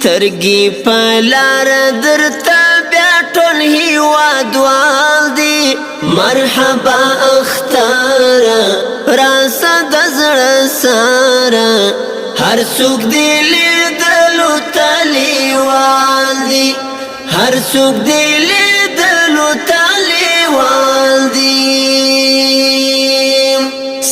سترګي په لار درته بیا ټول هیوادوال دي مرحبا اختاره راسه د زړه ساره هر څوک دې لیدلو تلیوال دي هر څوک دې لیدلو تلیوال دي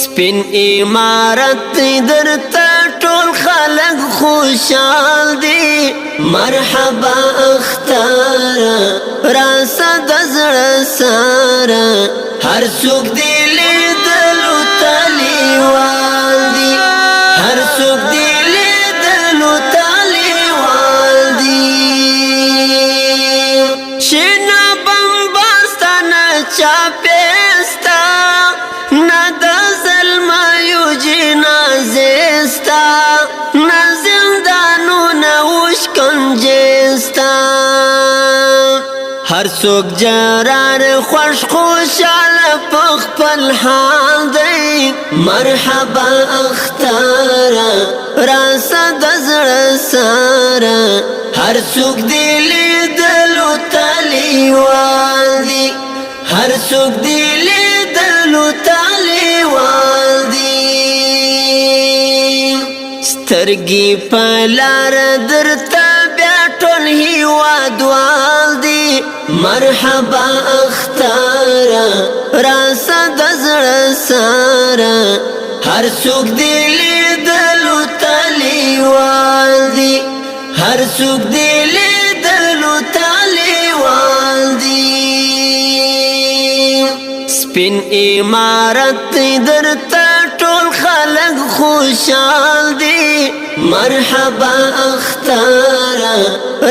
سپین امارت درته ټول خلق خوشحال دي مرحبا اختاره راسه د زړه ساره هر څوک دې لیدلو تلیوال دي هر څوک دې لیدلو تلیوال دي شنه بمباستا نه چاپېستا نه د ظلمیو جنازې ستا نه زندانونه وشکنجې ستا هر څوک جرار خوش خوشاله په خپل حال دی مرحبا اختاره راسه د زړه ساره هر څوک دې لیدلو تلیوال دي هر څوک دې لیدلو تلیوال دي سترګي په لار درته بیا ټول هیوادوال دي مرحبا اختاره راسه د زړه ساره هر څوک دې لیدلو تلیوال دي هر څوک دې لیدلو تلیوال دي سپین امارت درته ټول خلق خوشحال دي مرحبا اختاره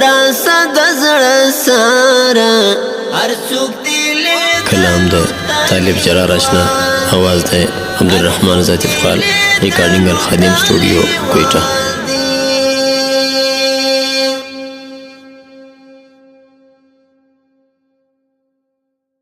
راسه د زړه ساره هر څوک دې کلام د طالب جرار اشنا आवाज د عبدالرحمن ذاتی فعال ریکارډینګ الخادم سټوډیو کوئټه